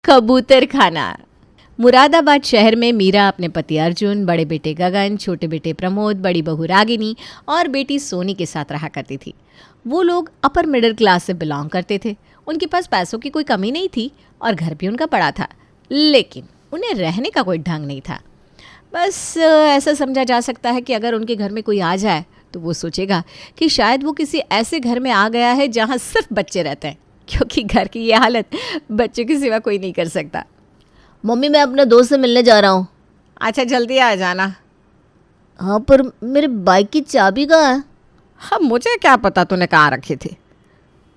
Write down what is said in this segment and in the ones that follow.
कबूतर खाना। मुरादाबाद शहर में मीरा अपने पति अर्जुन, बड़े बेटे गगन, छोटे बेटे प्रमोद, बड़ी बहू रागिनी और बेटी सोनी के साथ रहा करती थी। वो लोग अपर मिडिल क्लास से बिलोंग करते थे। उनके पास पैसों की कोई कमी नहीं थी और घर भी उनका बड़ा था, लेकिन उन्हें रहने का कोई ढंग नहीं था। बस ऐसा समझा जा सकता है कि अगर उनके घर में कोई आ जाए तो वो सोचेगा कि शायद वो किसी ऐसे घर में आ गया है जहाँ सिर्फ बच्चे रहते हैं, क्योंकि घर की ये हालत बच्चों के सिवा कोई नहीं कर सकता। मम्मी मैं अपने दोस्त से मिलने जा रहा हूँ। अच्छा जल्दी आ जाना। हाँ पर मेरे बाइक की चाबी कहाँ है? हाँ मुझे क्या पता तूने कहाँ रखी थी।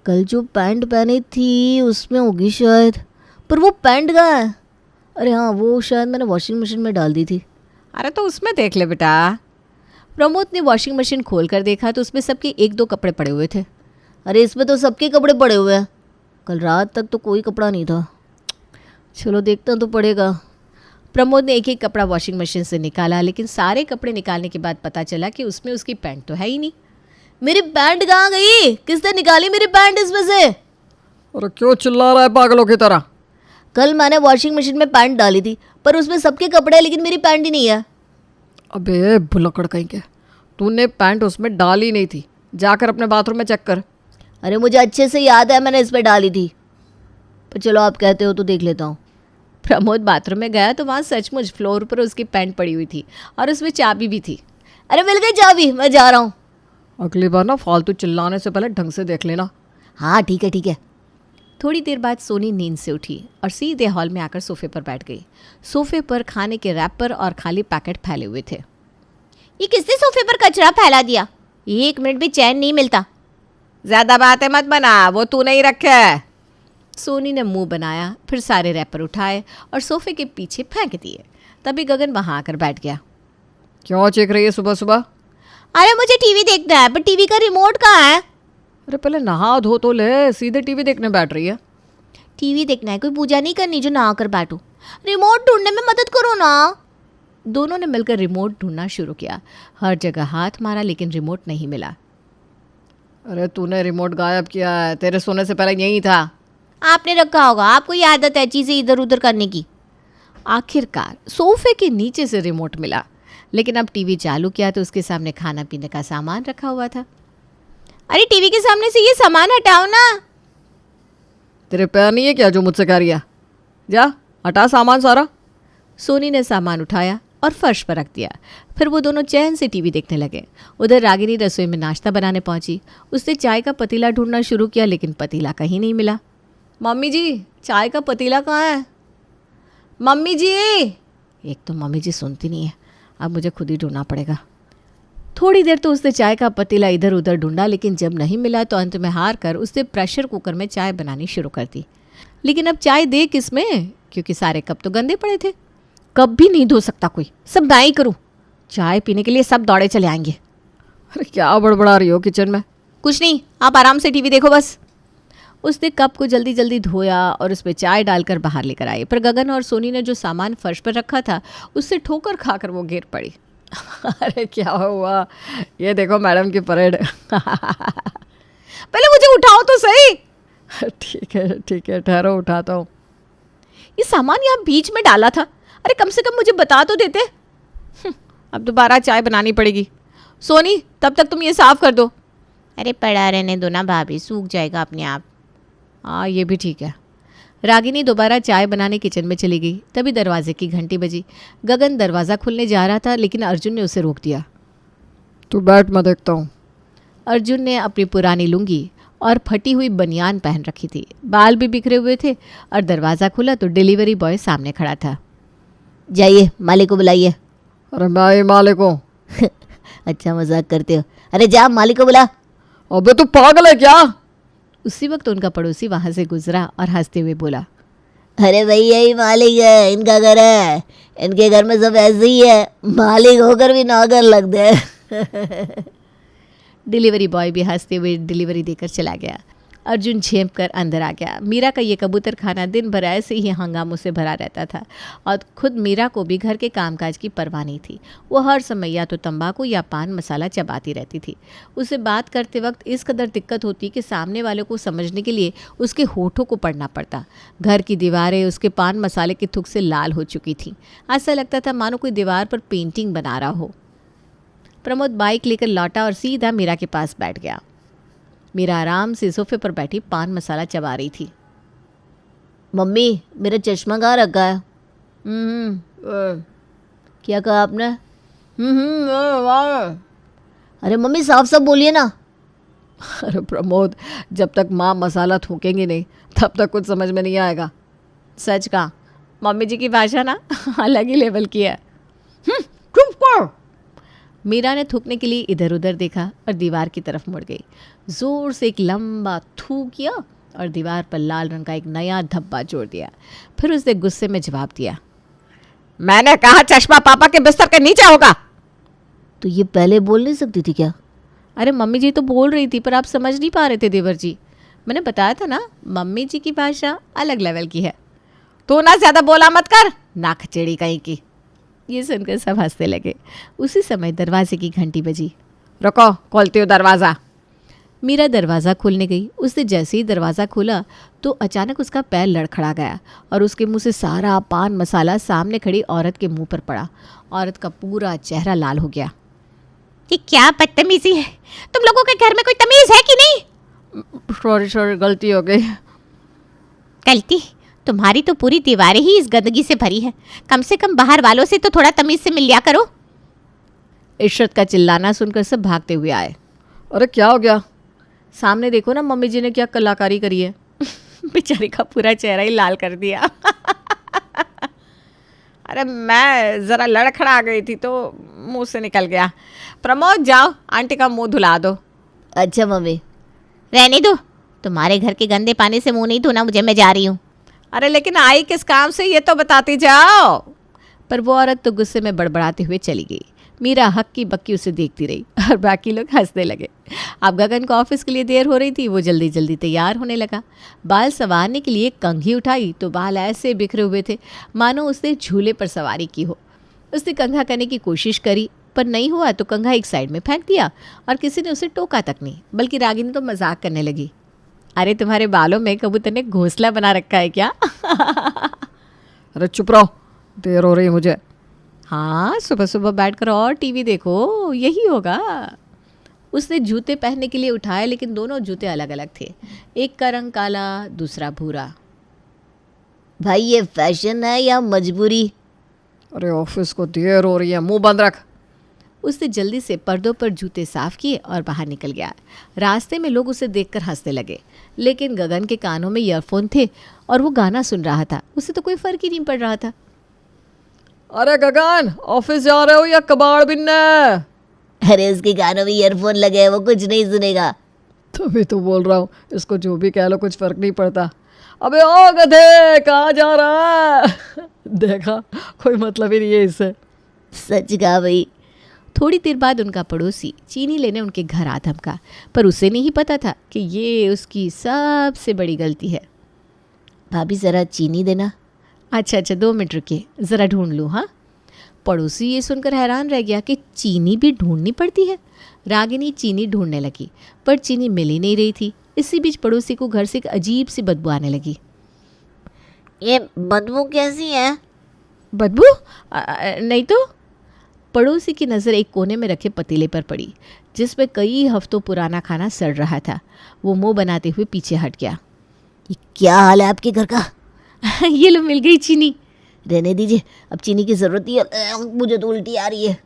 कल जो पैंट पहनी थी उसमें होगी शायद, पर वो पैंट कहाँ है? अरे हाँ वो शायद मैंने वॉशिंग मशीन में डाल दी थी। अरे तो उसमें देख ले बेटा। प्रमोद ने वॉशिंग मशीन खोल कर देखा तो उसमें सबके एक दो कपड़े पड़े हुए थे। अरे इसमें तो सबके कपड़े पड़े हुए हैं, कल रात तक तो कोई कपड़ा नहीं था। चलो देखता तो पड़ेगा। प्रमोद ने एक एक कपड़ा वॉशिंग मशीन से निकाला, लेकिन सारे कपड़े निकालने के बाद पता चला कि उसमें उसकी पैंट तो है ही नहीं। मेरी पैंट कहाँ गई? किसने निकाली मेरी पैंट इसमें से? अरे क्यों चिल्ला रहा है पागलों की तरह? कल मैंने वॉशिंग मशीन में पैंट डाली थी, पर उसमें सबके कपड़े हैं लेकिन मेरी पैंट ही नहीं है। अबे भुलक्कड़ कहीं के, तूने पैंट उसमें डाली नहीं थी, जाकर अपने बाथरूम में चेक कर। अरे मुझे अच्छे से याद है मैंने इस पर डाली थी, पर चलो आप कहते हो तो देख लेता हूँ। प्रमोद बाथरूम में गया तो वहाँ सचमुच फ्लोर पर उसकी पैंट पड़ी हुई थी और उसमें चाबी भी थी। अरे मिल गई चाबी, मैं जा रहा हूँ। अगली बार ना फालतू चिल्लाने से पहले ढंग से देख लेना। हाँ ठीक है ठीक है। थोड़ी देर बाद सोनी नींद से उठी और सीधे हॉल में आकर सोफे पर बैठ गई। सोफे पर खाने के रैपर और खाली पैकेट फैले हुए थे। ये किसने सोफे पर कचरा फैला दिया? 1 मिनट भी चैन नहीं मिलता। ज्यादा बातें मत बना, वो तू नहीं रखा है। सोनी ने मुंह बनाया, फिर सारे रैपर उठाए और सोफे के पीछे फेंक दिए। तभी गगन वहां आकर बैठ गया। क्यों चेक रही है सुबह सुबह? अरे मुझे टीवी देखना है, पर टीवी का रिमोट कहाँ है? अरे पहले नहा धो तो ले, सीधे टीवी देखने बैठ रही है। टीवी देखना है, कोई पूजा नहीं करनी जो नहा कर बैठूं। रिमोट ढूंढने में मदद करो ना। दोनों ने मिलकर रिमोट ढूंढना शुरू किया। हर जगह हाथ मारा लेकिन रिमोट नहीं मिला। अरे तूने रिमोट गायब किया है, तेरे सोने से पहले यही था। आपने रखा होगा, आपको ये आदत है चीज़ें इधर उधर करने की। आखिरकार सोफे के नीचे से रिमोट मिला, लेकिन अब टीवी चालू किया तो उसके सामने खाना पीने का सामान रखा हुआ था। अरे टीवी के सामने से ये सामान हटाओ ना। तेरे पैर नहीं है क्या जो मुझसे कह रही है? जा हटा सामान सारा। सोनी ने सामान उठाया और फर्श पर रख दिया। फिर वो दोनों चैन से टीवी देखने लगे। उधर रागिनी रसोई में नाश्ता बनाने पहुंची। उसने चाय का पतीला ढूंढना शुरू किया, लेकिन पतीला कहीं नहीं मिला। मम्मी जी, चाय का पतीला कहाँ है? मम्मी जी। एक तो मम्मी जी सुनती नहीं है, अब मुझे खुद ही ढूंढना पड़ेगा। थोड़ी देर तो उसने चाय का पतीला इधर उधर ढूंढा, लेकिन जब नहीं मिला तो अंत में हार कर उसने प्रेशर कुकर में चाय बनानी शुरू कर दी। लेकिन अब चाय दे किसमें, क्योंकि सारे कप तो गंदे पड़े थे। कप भी नहीं धो सकता कोई, सब मैं ही करूँ। चाय पीने के लिए सब दौड़े चले आएंगे। अरे क्या बड़बड़ा रही हो किचन में? कुछ नहीं, आप आराम से टीवी देखो बस। उसने कप को जल्दी जल्दी धोया और उसमें चाय डालकर बाहर लेकर आई, पर गगन और सोनी ने जो सामान फर्श पर रखा था उससे ठोकर खाकर वो गिर पड़ी। अरे क्या हुआ? ये देखो मैडम की परेड। पहले मुझे उठाओ तो सही। ठीक है ठहरो उठाता हूँ। ये सामान यहाँ बीच में डाला था। अरे कम से कम मुझे बता तो देते। अब दोबारा चाय बनानी पड़ेगी। सोनी तब तक तुम ये साफ कर दो। अरे पड़ा रहने दो ना भाभी, सूख जाएगा अपने आप। हाँ ये भी ठीक है। रागिनी दोबारा चाय बनाने किचन में चली गई। तभी दरवाजे की घंटी बजी। गगन दरवाज़ा खुलने जा रहा था, लेकिन अर्जुन ने उसे रोक दिया। तू बैठ, मैं देखता हूँ। अर्जुन ने अपनी पुरानी लुंगी और फटी हुई बनियान पहन रखी थी। बाल भी बिखरे हुए थे और दरवाज़ा खुला तो डिलीवरी बॉय सामने खड़ा था। जाइए मालिक को बुलाइए। अरे मैं ही मालिक हूँ। अच्छा मजाक करते हो। अरे जा मालिक को बुला। अबे तू पागल है क्या? उसी वक्त उनका पड़ोसी वहाँ से गुजरा और हंसते हुए बोला, अरे भाई यही मालिक है, इनका घर है। इनके घर में सब ऐसे ही है, मालिक होकर भी नौकर लगते हैं। डिलीवरी बॉय भी हंसते हुए डिलीवरी देकर चला गया। अर्जुन झेप कर अंदर आ गया। मीरा का ये कबूतर खाना दिन भर ऐसे ही हंगामों से भरा रहता था और खुद मीरा को भी घर के कामकाज की परवाह नहीं थी। वो हर समय या तो तंबाकू या पान मसाला चबाती रहती थी। उसे बात करते वक्त इस कदर दिक्कत होती कि सामने वालों को समझने के लिए उसके होठों को पढ़ना पड़ता। घर की दीवारें उसके पान मसाले की थूक से लाल हो चुकी थीं। ऐसा लगता था मानो कोई दीवार पर पेंटिंग बना रहा हो। प्रमोद बाइक लेकर लौटा और सीधा मीरा के पास बैठ गया। मीरा आराम से सोफे पर बैठी पान मसाला चबा रही थी। मम्मी मेरा चश्मा कहाँ रखा है? क्या कहा आपने? अरे मम्मी साफ साफ बोलिए ना। अरे प्रमोद, जब तक माँ मसाला थूकेंगी नहीं तब तक कुछ समझ में नहीं आएगा। सच का मम्मी जी की भाषा ना अलग ही लेवल की है। चुप कर। मीरा ने थूकने के लिए इधर उधर देखा और दीवार की तरफ मुड़ गई। जोर से एक लंबा थूक किया और दीवार पर लाल रंग का एक नया धब्बा जोड़ दिया। फिर उसने गुस्से में जवाब दिया, मैंने कहा चश्मा पापा के बिस्तर के नीचे होगा। तो ये पहले बोल नहीं सकती थी क्या? अरे मम्मी जी तो बोल रही थी पर आप समझ नहीं पा रहे थे देवर जी। मैंने बताया था ना मम्मी जी की भाषा अलग लेवल की है। तू ना ज्यादा बोला मत कर, नाक चिड़ी कहीं की। ये सुनकर सब हंसने लगे। उसी समय दरवाजे की घंटी बजी। रुको, खोलती हूँ दरवाज़ा। मीरा दरवाज़ा खोलने गई। उसने जैसे ही दरवाज़ा खोला तो अचानक उसका पैर लड़खड़ा गया और उसके मुंह से सारा पान मसाला सामने खड़ी औरत के मुंह पर पड़ा। औरत का पूरा चेहरा लाल हो गया। ये क्या बदतमीजी है? तुम लोगों के घर में कोई तमीज़ है कि नहीं? सॉरी गलती हो गई। गलती? तुम्हारी तो पूरी दीवारें ही इस गंदगी से भरी है। कम से कम बाहर वालों से तो थोड़ा तमीज़ से मिल लिया करो। इशरत का चिल्लाना सुनकर सब भागते हुए आए। अरे क्या हो गया? सामने देखो ना मम्मी जी ने क्या कलाकारी करी है। बेचारी का पूरा चेहरा ही लाल कर दिया। अरे मैं ज़रा लड़खड़ा गई थी तो मुंह से निकल गया। प्रमोद जाओ आंटी का मुंह धुला दो। अच्छा मम्मी। रहने दो, तुम्हारे घर के गंदे पानी से मुंह नहीं धोना मुझे, मैं जा रही हूँ। अरे लेकिन आई किस काम से ये तो बताती जाओ। पर वो औरत तो गुस्से में बड़बड़ाते हुए चली गई। मीरा हक्की बक्की उसे देखती रही और बाकी लोग हंसने लगे। अब गगन को ऑफिस के लिए देर हो रही थी। वो जल्दी जल्दी तैयार होने लगा। बाल संवारने के लिए कंघी उठाई तो बाल ऐसे बिखरे हुए थे मानो उसने झूले पर सवारी की हो। उसने कंघा करने की कोशिश करी पर नहीं हुआ तो कंघा एक साइड में फेंक दिया और किसी ने उसे टोका तक नहीं, बल्कि रागिनी तो मजाक करने लगी। अरे तुम्हारे बालों में कबूतर ने घोंसला बना रखा है क्या? अरे चुप रहो, देर हो रही है मुझे। हाँ, सुबह सुबह बैठकर और टीवी देखो, यही होगा। उसने जूते पहनने के लिए उठाए लेकिन दोनों जूते अलग अलग थे। एक का रंग काला, दूसरा भूरा। भाई ये फैशन है या मजबूरी? अरे ऑफिस को देर हो रही है, मुंह बंद रख। उसने जल्दी से पर्दों पर जूते साफ किए और बाहर निकल गया। रास्ते में लोग उसे देखकर हंसने लगे लेकिन गगन के कानों में ईयरफोन थे और वो गाना सुन रहा था। उसे तो कोई फर्क ही नहीं पड़ रहा था। अरे गगन, ऑफिस जा रहे हो या कबाड़ बिनने? अरे उसके कानों में ईयरफोन लगे हैं, वो कुछ नहीं सुनेगा। तभी तो बोल रहा हूँ, इसको जो भी कह लो कुछ फर्क नहीं पड़ता। अबे ओ गधे, कहाँ जा रहा है? देखा, कोई मतलब ही नहीं है इससे। सच कहा भाई। थोड़ी देर बाद उनका पड़ोसी चीनी लेने उनके घर आ धमका, पर उसे नहीं पता था कि ये उसकी सबसे बड़ी गलती है। भाभी ज़रा चीनी देना। अच्छा 2 मिनट रुकिए, ज़रा ढूंढ लूँ। हाँ। पड़ोसी ये सुनकर हैरान रह गया कि चीनी भी ढूंढनी पड़ती है। रागिनी चीनी ढूंढने लगी पर चीनी मिल ही नहीं रही थी। इसी बीच पड़ोसी को घर से एक अजीब सी बदबू आने लगी। ये बदबू कैसी है? बदबू? नहीं तो। पड़ोसी की नज़र एक कोने में रखे पतीले पर पड़ी जिसमें कई हफ्तों पुराना खाना सड़ रहा था। वो मुंह बनाते हुए पीछे हट गया। ये क्या हाल है आपके घर का? ये लो, मिल गई चीनी। रहने दीजिए, अब चीनी की ज़रूरत ही है, मुझे तो उल्टी आ रही है।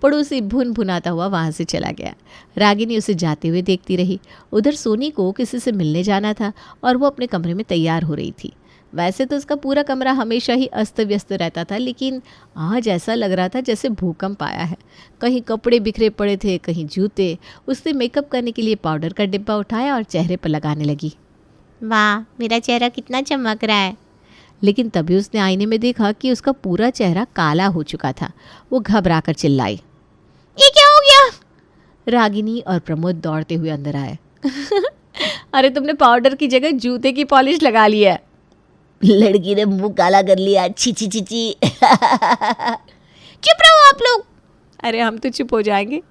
पड़ोसी भुन भुनाता हुआ वहाँ से चला गया। रागिनी उसे जाते हुए देखती रही। उधर सोनी को किसी से मिलने जाना था और वो अपने कमरे में तैयार हो रही थी। वैसे तो उसका पूरा कमरा हमेशा ही अस्त व्यस्त रहता था लेकिन आज ऐसा लग रहा था जैसे भूकंप आया है। कहीं कपड़े बिखरे पड़े थे, कहीं जूते। उसने मेकअप करने के लिए पाउडर का डिब्बा उठाया और चेहरे पर लगाने लगी। वाह, मेरा चेहरा कितना चमक रहा है। लेकिन तभी उसने आईने में देखा कि उसका पूरा चेहरा काला हो चुका था। वो घबरा कर चिल्लाई, ये क्या हो गया? रागिनी और प्रमोद दौड़ते हुए अंदर आए। अरे तुमने पाउडर की जगह जूते की पॉलिश लगा ली है। लड़की ने मुंह काला कर लिया, छी छी छी छी। चुप रहो आप लोग। अरे हम तो चुप हो जाएंगे,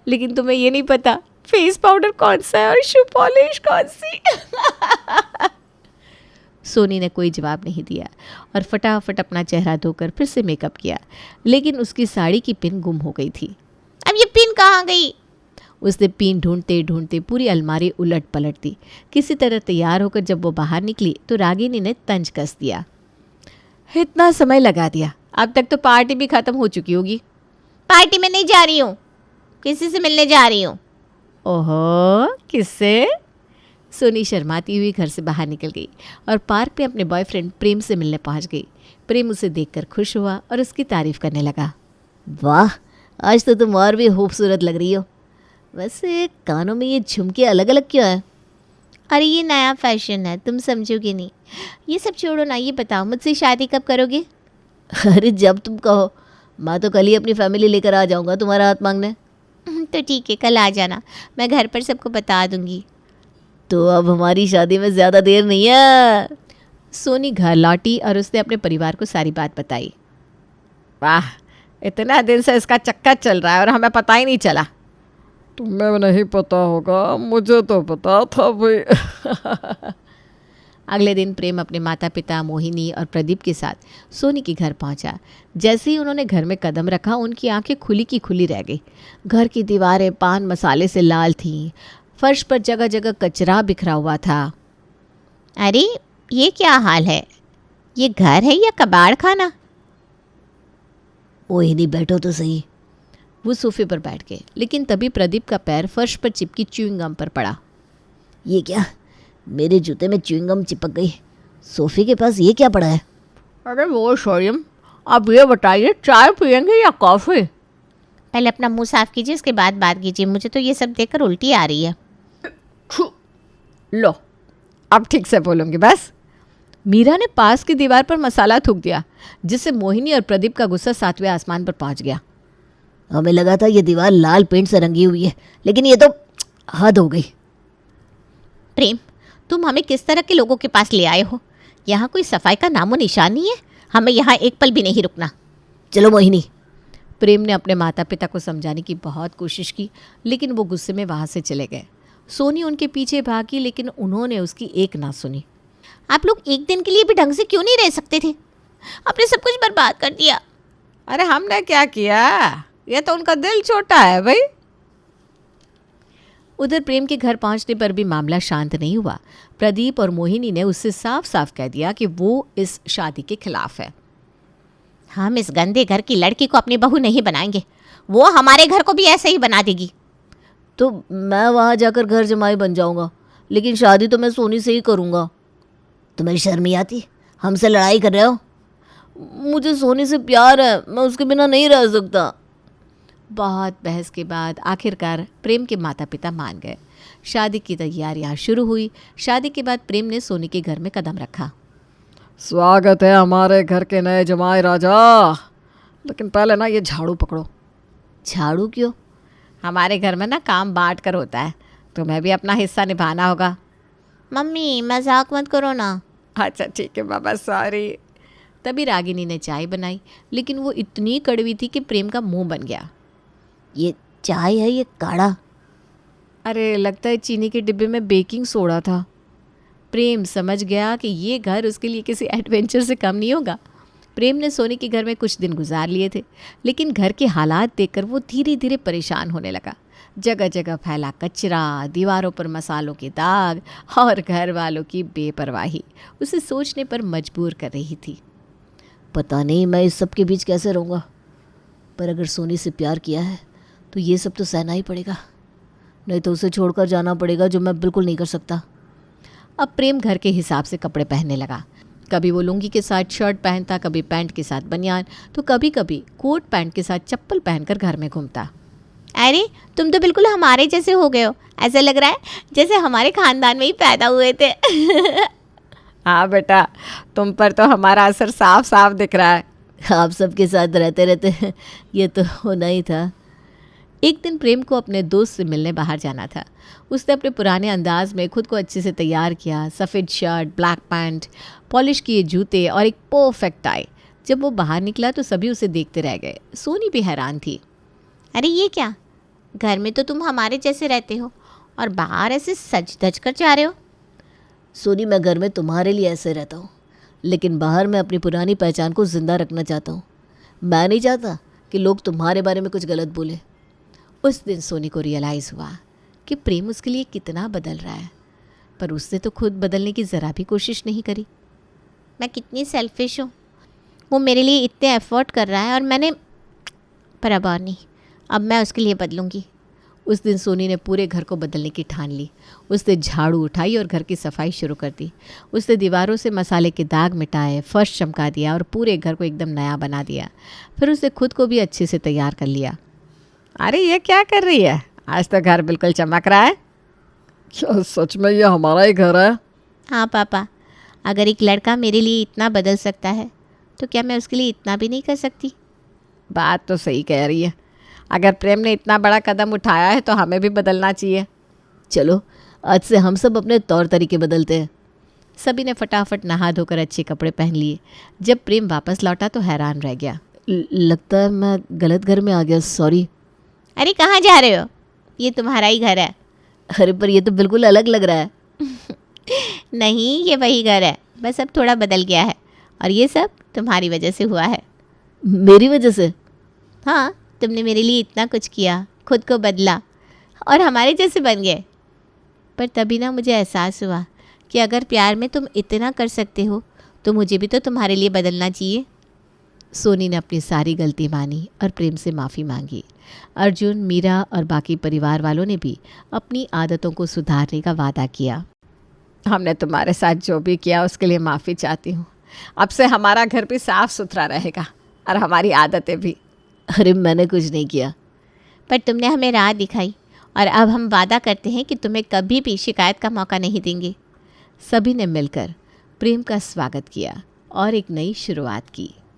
लेकिन तुम्हें ये नहीं पता फेस पाउडर कौन सा है और शू पॉलिश कौन सी। सोनी ने कोई जवाब नहीं दिया और फटाफट अपना चेहरा धोकर फिर से मेकअप किया, लेकिन उसकी साड़ी की पिन गुम हो गई थी। अब ये पिन कहाँ गई? उसने पिन ढूंढते ढूंढते पूरी अलमारी उलट पलट दी। किसी तरह तैयार होकर जब वो बाहर निकली तो रागिनी ने तंज कस दिया। इतना समय लगा दिया, अब तक तो पार्टी भी खत्म हो चुकी होगी। पार्टी में नहीं जा रही हूँ, किसी से मिलने जा रही हूँ। ओहो, किससे? सोनी शर्माती हुई घर से बाहर निकल गई और पार्क में अपने बॉयफ्रेंड प्रेम से मिलने पहुंच गई। प्रेम उसे देखकर खुश हुआ और उसकी तारीफ करने लगा। वाह, आज तो तुम और भी खूबसूरत लग रही हो। वैसे कानों में ये झुमके अलग अलग क्यों है? अरे ये नया फैशन है, तुम समझोगे नहीं। ये सब छोड़ो ना, ये बताओ मुझसे शादी कब करोगे? अरे जब तुम कहो, मैं तो कल ही अपनी फैमिली लेकर आ जाऊंगा तुम्हारा हाथ मांगने। तो ठीक है, कल आ जाना, मैं घर पर सबको बता दूंगी। तो अब हमारी शादी में ज़्यादा देर नहीं है। सोनी घर लौटी और उसने अपने परिवार को सारी बात बताई। वाह, इतना दिन से इसका चक्कर चल रहा है और हमें पता ही नहीं चला। तुम्हें नहीं पता होगा, मुझे तो पता था भाई। अगले दिन प्रेम अपने माता पिता मोहिनी और प्रदीप के साथ सोनी के घर पहुंचा। जैसे ही उन्होंने घर में कदम रखा, उनकी आंखें खुली की खुली रह गई। घर की दीवारें पान मसाले से लाल थीं, फर्श पर जगह जगह कचरा बिखरा हुआ था। अरे ये क्या हाल है? ये घर है या कबाड़ खाना? मोहिनी बैठो तो सही। वो सोफे पर बैठ गए, लेकिन तभी प्रदीप का पैर फर्श पर चिपकी च्युइंग गम पर पड़ा। ये क्या, मेरे जूते में च्युइंग गम चिपक गई। सोफे के पास ये क्या पड़ा है? अरे वो शौर्यम, अब ये बताइए चाय पियेंगे या कॉफ़ी? पहले अपना मुंह साफ कीजिए, उसके बाद बात कीजिए। मुझे तो ये सब देखकर उल्टी आ रही है। लो, अब ठीक से बोलूँगी बस। मीरा ने पास की दीवार पर मसाला थूक दिया, जिससे मोहिनी और प्रदीप का गुस्सा 7वें आसमान पर पहुंच गया। हमें लगा था ये दीवार लाल पेंट से रंगी हुई है, लेकिन ये तो हद हो गई। प्रेम, तुम हमें किस तरह के लोगों के पास ले आए हो? यहाँ कोई सफाई का नामो निशान नहीं है। हमें यहाँ एक पल भी नहीं रुकना। चलो मोहिनी। प्रेम ने अपने माता पिता को समझाने की बहुत कोशिश की, लेकिन वो गुस्से में वहाँ से चले गए। सोनी उनके पीछे भागी, लेकिन उन्होंने उसकी एक ना सुनी। आप लोग एक दिन के लिए भी ढंग से क्यों नहीं रह सकते थे? आपने सब कुछ बर्बाद कर दिया। अरे हमने क्या किया? ये तो उनका दिल छोटा है भाई। उधर प्रेम के घर पहुंचने पर भी मामला शांत नहीं हुआ। प्रदीप और मोहिनी ने उससे साफ साफ कह दिया कि वो इस शादी के खिलाफ है। हम इस गंदे घर की लड़की को अपनी बहू नहीं बनाएंगे। वो हमारे घर को भी ऐसे ही बना देगी। तो मैं वहाँ जाकर घर जमाई बन जाऊँगा, लेकिन शादी तो मैं सोनी से ही करूँगा। तुम्हें शर्म नहीं आती? हमसे लड़ाई कर रहे हो? मुझे सोनी से प्यार है, मैं उसके बिना नहीं रह सकता। बहुत बहस के बाद आखिरकार प्रेम के माता पिता मान गए। शादी की तैयारियां शुरू हुई। शादी के बाद प्रेम ने सोनी के घर में कदम रखा। स्वागत है हमारे घर के नए जमाई राजा। लेकिन पहले ना ये झाड़ू पकड़ो। झाड़ू क्यों? हमारे घर में ना काम बांट कर होता है, तुम्हें भी अपना हिस्सा निभाना होगा। मम्मी मजाक मत करो ना। अच्छा ठीक है बाबा, सॉरी। तभी रागिनी ने चाय बनाई, लेकिन वो इतनी कड़वी थी कि प्रेम का मुंह बन गया। ये चाय है, ये काढ़ा? अरे लगता है चीनी के डिब्बे में बेकिंग सोडा था। प्रेम समझ गया कि ये घर उसके लिए किसी एडवेंचर से कम नहीं होगा। प्रेम ने सोनी के घर में कुछ दिन गुजार लिए थे, लेकिन घर के हालात देखकर वो धीरे धीरे परेशान होने लगा। जगह जगह फैला कचरा, दीवारों पर मसालों के दाग और घर वालों की बेपरवाही उसे सोचने पर मजबूर कर रही थी। पता नहीं मैं इस सब के बीच कैसे रहूँगा, पर अगर सोनी से प्यार किया है तो ये सब तो सहना ही पड़ेगा, नहीं तो उसे छोड़कर जाना पड़ेगा, जो मैं बिल्कुल नहीं कर सकता। अब प्रेम घर के हिसाब से कपड़े पहनने लगा। कभी वो लुंगी के साथ शर्ट पहनता, कभी पैंट के साथ बनियान, तो कभी कभी कोट पैंट के साथ चप्पल पहनकर घर में घूमता। अरे तुम तो बिल्कुल हमारे जैसे हो गए हो। ऐसा लग रहा है जैसे हमारे खानदान में ही पैदा हुए थे। हाँ बेटा, तुम पर तो हमारा असर साफ साफ दिख रहा है। आप सबके साथ रहते रहते ये तो होना ही था। एक दिन प्रेम को अपने दोस्त से मिलने बाहर जाना था। उसने अपने पुराने अंदाज में खुद को अच्छे से तैयार किया, सफ़ेद शर्ट, ब्लैक पैंट, पॉलिश किए जूते और एक परफेक्ट टाई। जब वो बाहर निकला तो सभी उसे देखते रह गए। सोनी भी हैरान थी। अरे ये क्या, घर में तो तुम हमारे जैसे रहते हो और बाहर ऐसे सज धज कर जा रहे हो। सोनी, मैं घर में तुम्हारे लिए ऐसे रहता हूँ, लेकिन बाहर मैं अपनी पुरानी पहचान को ज़िंदा रखना चाहता हूँ। मैं नहीं चाहता कि लोग तुम्हारे बारे में कुछ गलत बोले। उस दिन सोनी को रियलाइज़ हुआ कि प्रेम उसके लिए कितना बदल रहा है, पर उसने तो खुद बदलने की ज़रा भी कोशिश नहीं करी। मैं कितनी सेल्फिश हूँ, वो मेरे लिए इतने एफर्ट कर रहा है और मैंने, पर अब और नहीं, अब मैं उसके लिए बदलूँगी। उस दिन सोनी ने पूरे घर को बदलने की ठान ली। उसने झाड़ू उठाई और घर की सफाई शुरू कर दी। उसने दीवारों से मसाले के दाग मिटाए, फर्श चमका दिया और पूरे घर को एकदम नया बना दिया। फिर उसने खुद को भी अच्छे से तैयार कर लिया। अरे ये क्या कर रही है, आज तो घर बिल्कुल चमक रहा है। क्या सच में ये हमारा ही घर है? हाँ पापा, अगर एक लड़का मेरे लिए इतना बदल सकता है तो क्या मैं उसके लिए इतना भी नहीं कर सकती? बात तो सही कह रही है। अगर प्रेम ने इतना बड़ा कदम उठाया है तो हमें भी बदलना चाहिए। चलो, आज से हम सब अपने तौर तरीके बदलते हैं। सभी ने फटाफट नहा धोकर अच्छे कपड़े पहन लिए। जब प्रेम वापस लौटा तो हैरान रह गया। लगता है मैं गलत घर में आ गया, सॉरी। अरे कहाँ जा रहे हो, ये तुम्हारा ही घर है। अरे पर ये तो बिल्कुल अलग लग रहा है। नहीं, ये वही घर है, बस अब थोड़ा बदल गया है और ये सब तुम्हारी वजह से हुआ है। मेरी वजह से? हाँ, तुमने मेरे लिए इतना कुछ किया, खुद को बदला और हमारे जैसे बन गए। पर तभी ना मुझे एहसास हुआ कि अगर प्यार में तुम इतना कर सकते हो तो मुझे भी तो तुम्हारे लिए बदलना चाहिए। सोनी ने अपनी सारी गलती मानी और प्रेम से माफ़ी मांगी। अर्जुन, मीरा और बाकी परिवार वालों ने भी अपनी आदतों को सुधारने का वादा किया। हमने तुम्हारे साथ जो भी किया उसके लिए माफ़ी चाहती हूँ। अब से हमारा घर भी साफ़ सुथरा रहेगा और हमारी आदतें भी। अरे मैंने कुछ नहीं किया। पर तुमने हमें राह दिखाई और अब हम वादा करते हैं कि तुम्हें कभी भी शिकायत का मौका नहीं देंगे। सभी ने मिलकर प्रेम का स्वागत किया और एक नई शुरुआत की।